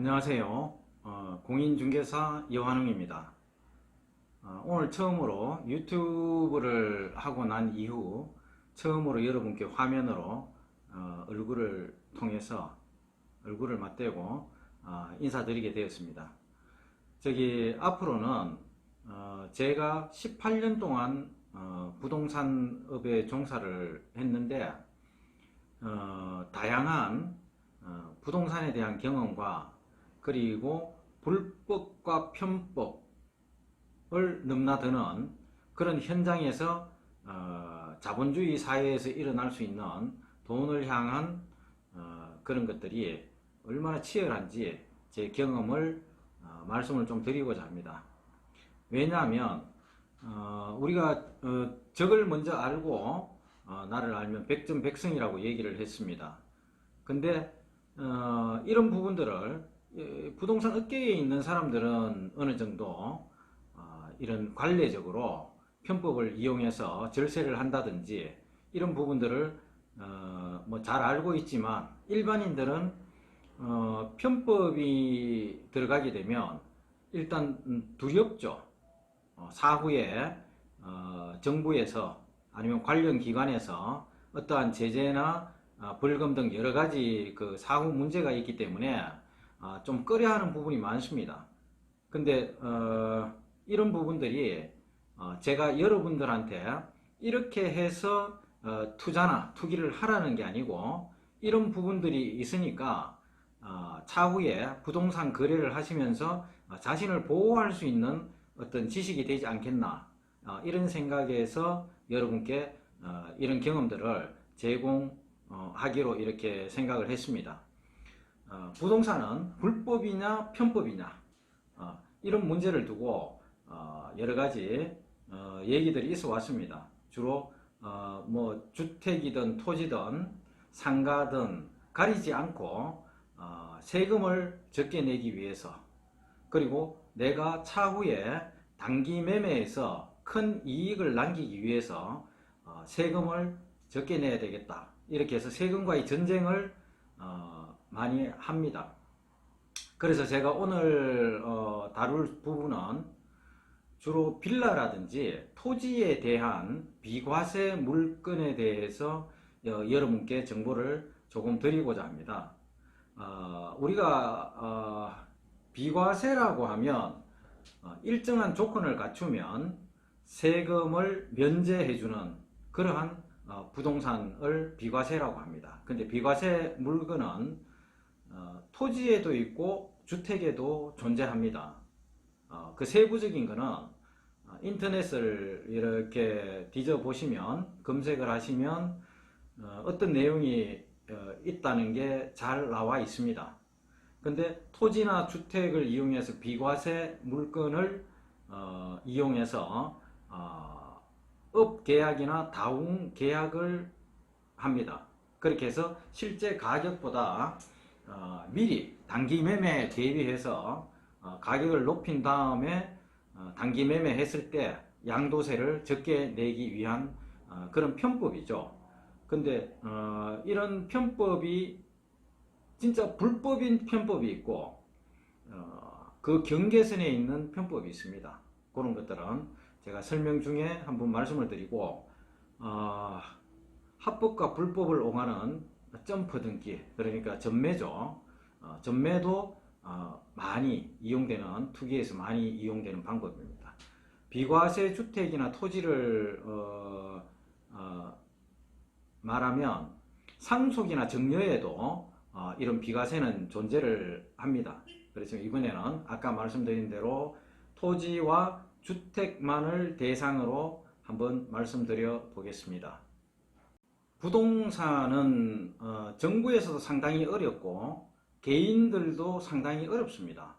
안녕하세요. 공인중개사 여한웅입니다. 오늘 처음으로 유튜브를 하고 난 이후 처음으로 여러분께 화면으로 얼굴을 통해서 얼굴을 맞대고 인사드리게 되었습니다. 앞으로는 제가 18년 동안 부동산업에 종사를 했는데 다양한 부동산에 대한 경험과 그리고 불법과 편법을 넘나드는 그런 현장에서 자본주의 사회에서 일어날 수 있는 돈을 향한 그런 것들이 얼마나 치열한지 제 경험을 말씀을 좀 드리고자 합니다. 왜냐하면 우리가 적을 먼저 알고 나를 알면 백전백승이라고 얘기를 했습니다. 근데 이런 부분들을 부동산 업계에 있는 사람들은 어느 정도 이런 관례적으로 편법을 이용해서 절세를 한다든지 이런 부분들을 뭐 잘 알고 있지만 일반인들은 편법이 들어가게 되면 일단 두렵죠. 사후에 정부에서 아니면 관련 기관에서 어떠한 제재나 벌금 등 여러 가지 그 사후 문제가 있기 때문에 좀 꺼려하는 부분이 많습니다. 근데 이런 부분들이 제가 여러분들한테 이렇게 해서 투자나 투기를 하라는 게 아니고 이런 부분들이 있으니까 차후에 부동산 거래를 하시면서 자신을 보호할 수 있는 어떤 지식이 되지 않겠나 이런 생각에서 여러분께 이런 경험들을 제공하기로 이렇게 생각을 했습니다. 부동산은 불법이냐 편법이냐 이런 문제를 두고 여러 가지 얘기들이 있어 왔습니다. 주로 뭐 주택이든 토지든 상가든 가리지 않고 세금을 적게 내기 위해서 그리고 내가 차후에 단기 매매에서 큰 이익을 남기기 위해서 세금을 적게 내야 되겠다. 이렇게 해서 세금과의 전쟁을 많이 합니다. 그래서 제가 오늘 다룰 부분은 주로 빌라라든지 토지에 대한 비과세 물건에 대해서 여러분께 정보를 조금 드리고자 합니다. 우리가 비과세라고 하면 일정한 조건을 갖추면 세금을 면제해주는 그러한 부동산을 비과세라고 합니다. 근데 비과세 물건은 토지에도 있고 주택에도 존재합니다. 그 세부적인 거는 인터넷을 이렇게 뒤져보시면 검색을 하시면 어떤 내용이 있다는 게 잘 나와 있습니다. 근데 토지나 주택을 이용해서 비과세 물건을 이용해서 업계약이나 다운계약을 합니다. 그렇게 해서 실제 가격보다 미리 단기 매매에 대비해서 가격을 높인 다음에 단기 매매 했을 때 양도세를 적게 내기 위한 그런 편법이죠. 근데 이런 편법이 진짜 불법인 편법이 있고 그 경계선에 있는 편법이 있습니다. 그런 것들은 제가 설명 중에 한번 말씀을 드리고 합법과 불법을 오가는 점프 등기, 그러니까 전매죠. 전매도 많이 이용되는, 투기에서 많이 이용되는 방법입니다. 비과세 주택이나 토지를 말하면 상속이나 증여에도 이런 비과세는 존재를 합니다. 그래서 이번에는 아까 말씀드린 대로 토지와 주택만을 대상으로 한번 말씀드려 보겠습니다. 부동산은 정부에서도 상당히 어렵고 개인들도 상당히 어렵습니다.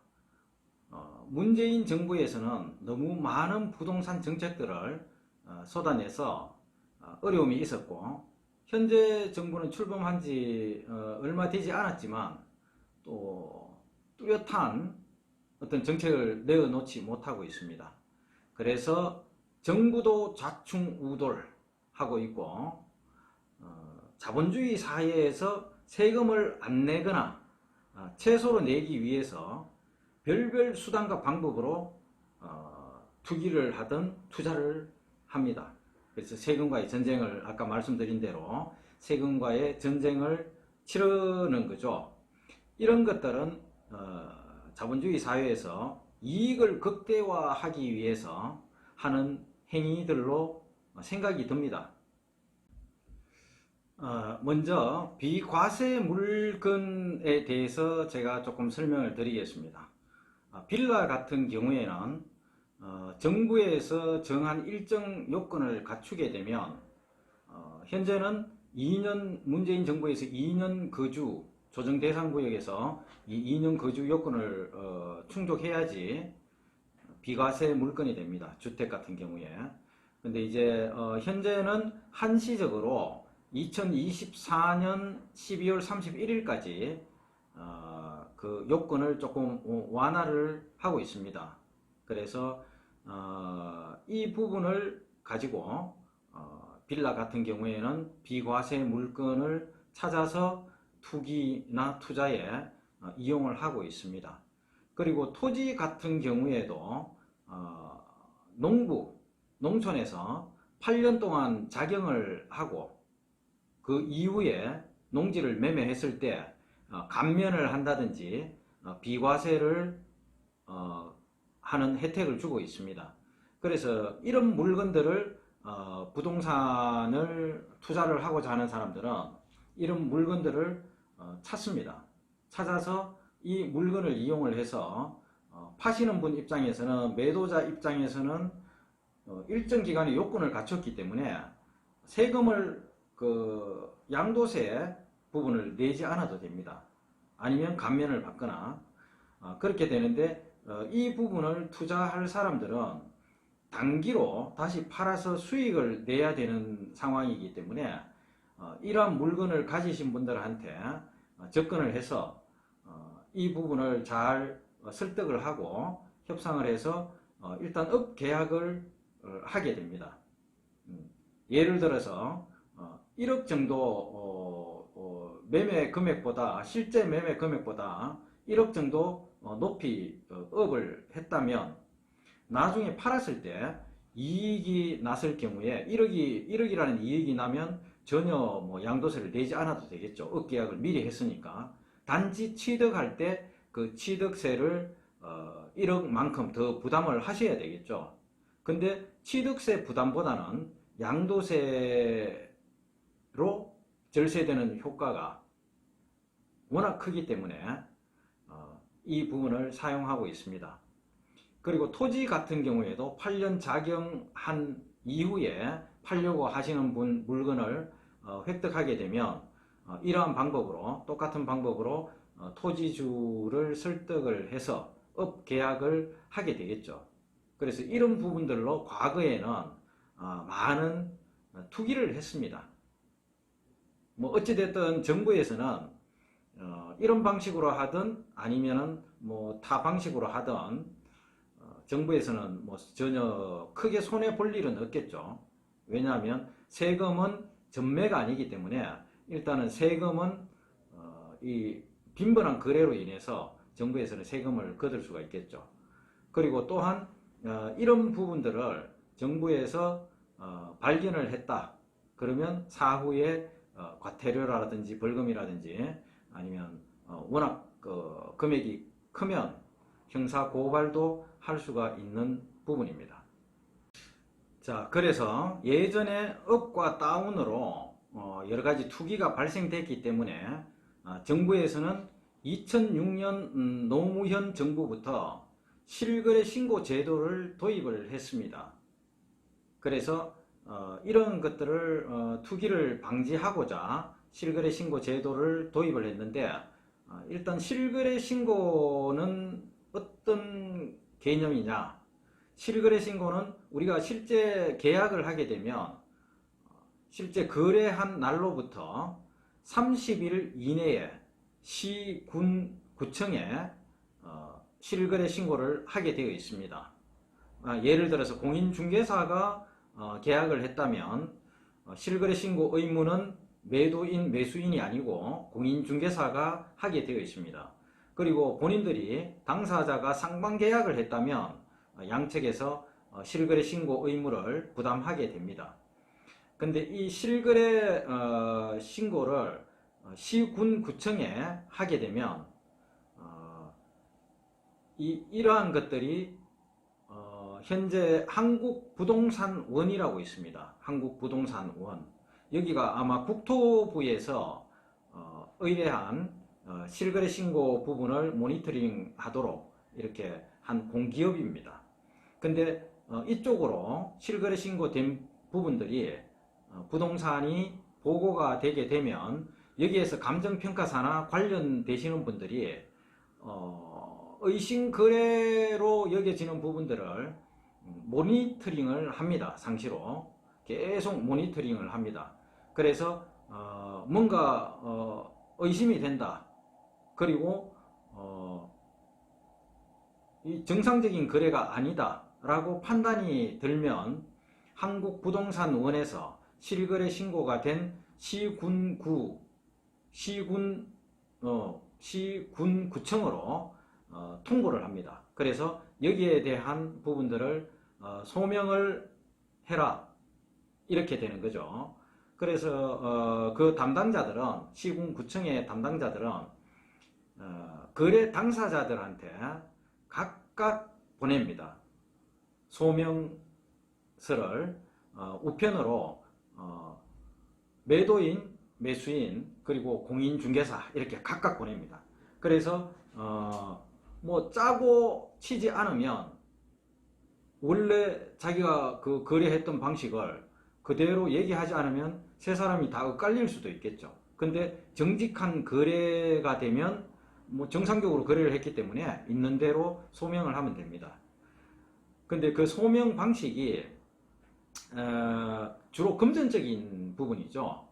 문재인 정부에서는 너무 많은 부동산 정책들을 쏟아내서 어려움이 있었고 현재 정부는 출범한 지 얼마 되지 않았지만 또 뚜렷한 어떤 정책을 내어놓지 못하고 있습니다. 그래서 정부도 좌충우돌하고 있고 자본주의 사회에서 세금을 안 내거나 최소로 내기 위해서 별별 수단과 방법으로 투기를 하든 투자를 합니다. 그래서 세금과의 전쟁을 아까 말씀드린 대로 세금과의 전쟁을 치르는 거죠. 이런 것들은 자본주의 사회에서 이익을 극대화하기 위해서 하는 행위들로 생각이 듭니다. 먼저 비과세 물건에 대해서 제가 조금 설명을 드리겠습니다. 빌라 같은 경우에는 정부에서 정한 일정 요건을 갖추게 되면 현재는 2년 문재인 정부에서 2년 거주 조정 대상 구역에서 이 2년 거주 요건을 충족해야지 비과세 물건이 됩니다. 주택 같은 경우에. 근데 이제 현재는 한시적으로 2024년 12월 31일까지 그 요건을 조금 완화를 하고 있습니다. 그래서 이 부분을 가지고 빌라 같은 경우에는 비과세 물건을 찾아서 투기나 투자에 이용을 하고 있습니다. 그리고 토지 같은 경우에도 농촌에서 8년 동안 작용을 하고 그 이후에 농지를 매매했을 때 감면을 한다든지 비과세를 하는 혜택을 주고 있습니다. 그래서 이런 물건들을 부동산을 투자를 하고자 하는 사람들은 이런 물건들을 찾습니다. 찾아서 이 물건을 이용을 해서 파시는 분 입장에서는 매도자 입장에서는 일정 기간의 요건을 갖췄기 때문에 세금을 그 양도세 부분을 내지 않아도 됩니다. 아니면 감면을 받거나 그렇게 되는데 이 부분을 투자할 사람들은 단기로 다시 팔아서 수익을 내야 되는 상황이기 때문에 이러한 물건을 가지신 분들한테 접근을 해서 이 부분을 잘 설득을 하고 협상을 해서 일단 업 계약을 하게 됩니다. 예를 들어서 1억 정도 매매 금액보다 실제 매매 금액보다 1억 정도 높이 업을 했다면 나중에 팔았을 때 이익이 났을 경우에 1억이라는 이익이 나면 전혀 뭐 양도세를 내지 않아도 되겠죠. 업 계약을 미리 했으니까. 단지 취득할 때 그 취득세를 1억만큼 더 부담을 하셔야 되겠죠. 근데 취득세 부담보다는 양도세로 절세되는 효과가 워낙 크기 때문에 이 부분을 사용하고 있습니다. 그리고 토지 같은 경우에도 8년 작용한 이후에 팔려고 하시는 물건을 획득하게 되면 이러한 방법으로 똑같은 방법으로 토지주를 설득을 해서 업 계약을 하게 되겠죠. 그래서 이런 부분들로 과거에는 많은 투기를 했습니다. 뭐 어찌됐든 정부에서는 이런 방식으로 하든 아니면은 뭐 타 방식으로 하든 정부에서는 뭐 전혀 크게 손해 볼 일은 없겠죠. 왜냐하면 세금은 전매가 아니기 때문에 일단은 세금은 이 빈번한 거래로 인해서 정부에서는 세금을 거둘 수가 있겠죠. 그리고 또한 이런 부분들을 정부에서 발견을 했다. 그러면 사후에 과태료라든지 벌금이라든지 아니면 워낙 금액이 크면 형사 고발도 할 수가 있는 부분입니다. 자, 그래서 예전에 업과 다운으로 여러 가지 투기가 발생됐기 때문에 정부에서는 2006년 노무현 정부부터 실거래 신고 제도를 도입을 했습니다. 그래서 이런 것들을 투기를 방지하고자 실거래 신고 제도를 도입을 했는데 일단 실거래 신고는 어떤 개념이냐? 실거래 신고는 우리가 실제 계약을 하게 되면 실제 거래한 날로부터 30일 이내에 시, 군, 구청에 실거래 신고를 하게 되어 있습니다. 예를 들어서 공인중개사가 계약을 했다면 실거래 신고 의무는 매도인, 매수인이 아니고 공인중개사가 하게 되어 있습니다. 그리고 본인들이 당사자가 상반계약을 했다면 양측에서 실거래 신고 의무를 부담하게 됩니다. 근데 이 실거래 신고를 시군구청에 하게 되면 이러한 것들이 현재 한국부동산원이라고 있습니다. 한국부동산원. 여기가 아마 국토부에서 의뢰한 실거래 신고 부분을 모니터링 하도록 이렇게 한 공기업입니다. 근데 이쪽으로 실거래 신고된 부분들이 부동산이 보고가 되게 되면 여기에서 감정평가사나 관련되시는 분들이 의심거래로 여겨지는 부분들을 모니터링을 합니다. 상시로 계속 모니터링을 합니다. 그래서 뭔가 의심이 된다. 그리고 이 정상적인 거래가 아니다 라고 판단이 들면 한국부동산원에서 실거래 신고가 된 시군구청으로 통보를 합니다. 그래서 여기에 대한 부분들을 소명을 해라 이렇게 되는 거죠. 그래서 그 담당자들은, 시군구청의 담당자들은 거래 당사자들한테 각각 보냅니다. 소명서를 우편으로 매도인, 매수인, 그리고 공인중개사 이렇게 각각 보냅니다. 그래서 뭐 짜고 치지 않으면 원래 자기가 그 거래했던 방식을 그대로 얘기하지 않으면 세 사람이 다 엇갈릴 수도 있겠죠. 근데 정직한 거래가 되면 뭐 정상적으로 거래를 했기 때문에 있는 대로 소명을 하면 됩니다. 근데 그 소명 방식이 주로 금전적인 부분이죠.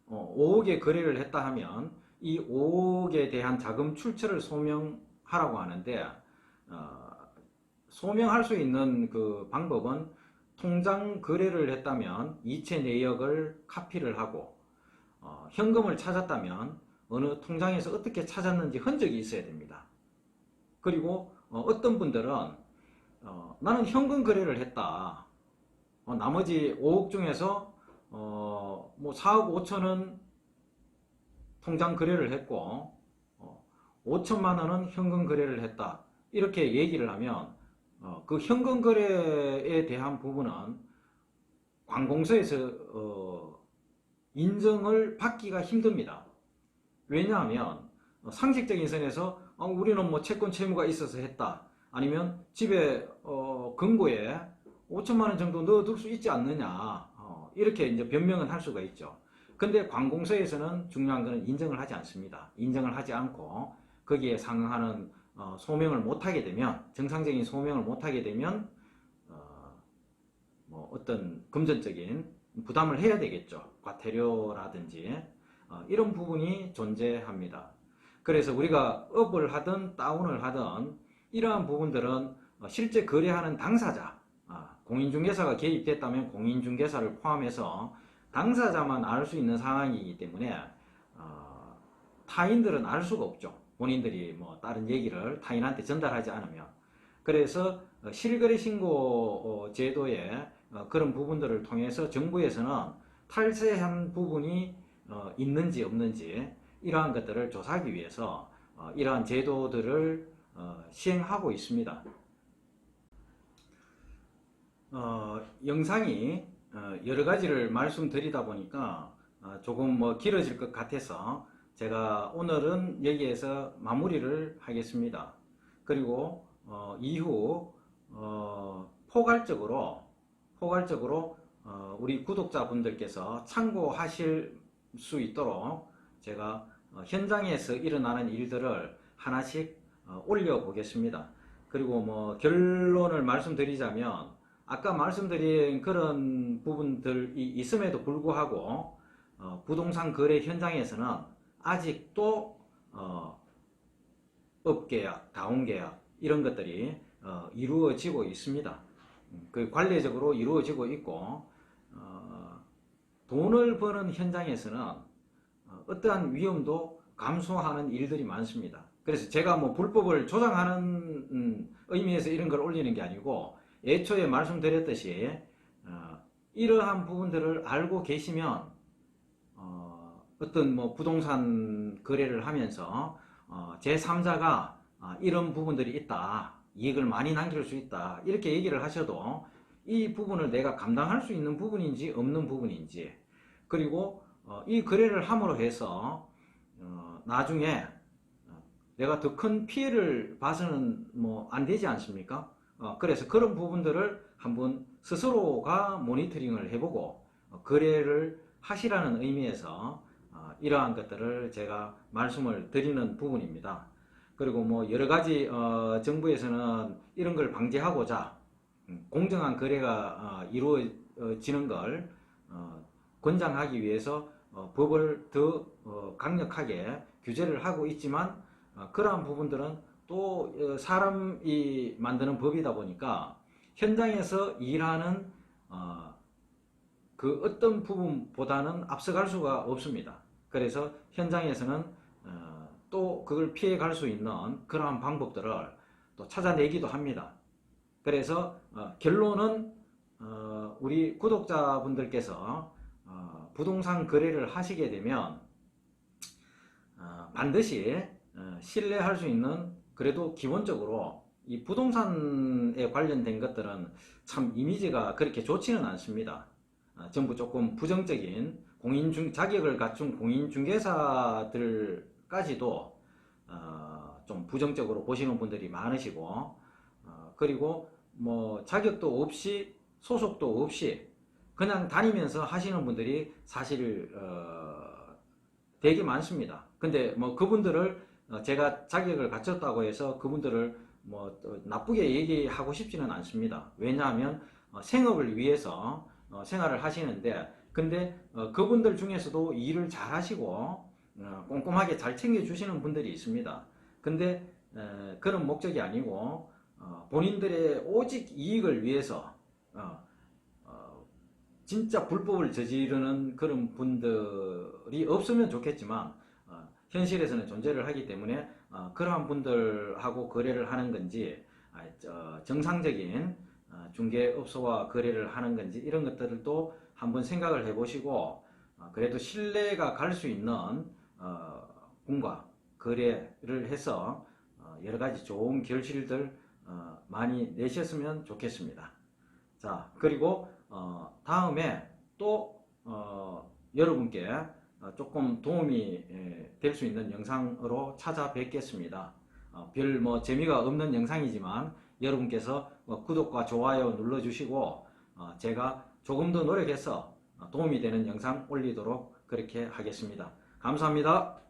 5억에 거래를 했다 하면 이 5억에 대한 자금 출처를 소명하라고 하는데 소명할 수 있는 그 방법은 통장 거래를 했다면 이체 내역을 카피를 하고 현금을 찾았다면 어느 통장에서 어떻게 찾았는지 흔적이 있어야 됩니다. 그리고 어떤 분들은 나는 현금 거래를 했다. 나머지 5억 중에서 뭐 4억 5천은 통장 거래를 했고 5천만 원은 현금 거래를 했다. 이렇게 얘기를 하면 그 현금 거래에 대한 부분은 관공서에서 인정을 받기가 힘듭니다. 왜냐하면 상식적인 선에서 우리는 뭐 채권 채무가 있어서 했다. 아니면 집에 금고에 5천만 원 정도 넣어둘 수 있지 않느냐. 이렇게 이제 변명은 할 수가 있죠. 근데 관공서에서는 중요한 것은 인정을 하지 않습니다. 인정을 하지 않고 거기에 상응하는 소명을 못하게 되면, 정상적인 소명을 못하게 되면 뭐 어떤 금전적인 부담을 해야 되겠죠. 과태료라든지 이런 부분이 존재합니다. 그래서 우리가 업을 하든 다운을 하든 이러한 부분들은 실제 거래하는 당사자, 공인중개사가 개입됐다면 공인중개사를 포함해서 당사자만 알 수 있는 상황이기 때문에 타인들은 알 수가 없죠. 본인들이 뭐 다른 얘기를 타인한테 전달하지 않으면. 그래서 실거래 신고 제도의 그런 부분들을 통해서 정부에서는 탈세한 부분이 있는지 없는지 이러한 것들을 조사하기 위해서 이러한 제도들을 시행하고 있습니다. 영상이 여러 가지를 말씀드리다 보니까 조금 뭐 길어질 것 같아서 제가 오늘은 여기에서 마무리를 하겠습니다. 그리고 이후 포괄적으로 우리 구독자분들께서 참고하실 수 있도록 제가 현장에서 일어나는 일들을 하나씩 올려보겠습니다. 그리고 뭐 결론을 말씀드리자면, 아까 말씀드린 그런 부분들이 있음에도 불구하고 부동산 거래 현장에서는 아직도 업계약, 다운계약 이런 것들이 이루어지고 있습니다. 그 관례적으로 이루어지고 있고 돈을 버는 현장에서는 어떠한 위험도 감수하는 일들이 많습니다. 그래서 제가 뭐 불법을 조장하는 의미에서 이런 걸 올리는 게 아니고, 애초에 말씀드렸듯이 이러한 부분들을 알고 계시면 어떤 뭐 부동산 거래를 하면서 제3자가 이런 부분들이 있다, 이익을 많이 남길 수 있다, 이렇게 얘기를 하셔도 이 부분을 내가 감당할 수 있는 부분인지 없는 부분인지, 그리고 이 거래를 함으로 해서 나중에 내가 더 큰 피해를 봐서는 뭐 안 되지 않습니까? 그래서 그런 부분들을 한번 스스로가 모니터링을 해보고 거래를 하시라는 의미에서 이러한 것들을 제가 말씀을 드리는 부분입니다. 그리고 뭐 여러 가지 정부에서는 이런 걸 방지하고자 공정한 거래가 이루어지는 걸 권장하기 위해서 법을 더 강력하게 규제를 하고 있지만, 그러한 부분들은 또 사람이 만드는 법이다 보니까 현장에서 일하는 그 어떤 부분보다는 앞서갈 수가 없습니다. 그래서 현장에서는 또 그걸 피해 갈 수 있는 그러한 방법들을 또 찾아내기도 합니다. 그래서 결론은 우리 구독자분들께서 부동산 거래를 하시게 되면 반드시 신뢰할 수 있는, 그래도 기본적으로 이 부동산에 관련된 것들은 참 이미지가 그렇게 좋지는 않습니다. 전부 조금 부정적인 자격을 갖춘 공인중개사들까지도 좀 부정적으로 보시는 분들이 많으시고, 그리고 뭐 자격도 없이 소속도 없이 그냥 다니면서 하시는 분들이 사실 되게 많습니다. 근데 뭐 그분들을 제가 자격을 갖췄다고 해서 그분들을 뭐 나쁘게 얘기하고 싶지는 않습니다. 왜냐하면 생업을 위해서 생활을 하시는데, 근데 그분들 중에서도 일을 잘 하시고 꼼꼼하게 잘 챙겨주시는 분들이 있습니다. 근데 그런 목적이 아니고 본인들의 오직 이익을 위해서 진짜 불법을 저지르는 그런 분들이 없으면 좋겠지만 현실에서는 존재를 하기 때문에 그러한 분들하고 거래를 하는 건지, 정상적인 중개업소와 거래를 하는 건지, 이런 것들도 한번 생각을 해보시고 그래도 신뢰가 갈 수 있는 분과 거래를 해서 여러 가지 좋은 결실들 많이 내셨으면 좋겠습니다. 자, 그리고 다음에 또 여러분께 조금 도움이 될 수 있는 영상으로 찾아뵙겠습니다. 별 뭐 재미가 없는 영상이지만 여러분께서 구독과 좋아요 눌러주시고 제가 조금 더 노력해서 도움이 되는 영상 올리도록 그렇게 하겠습니다. 감사합니다.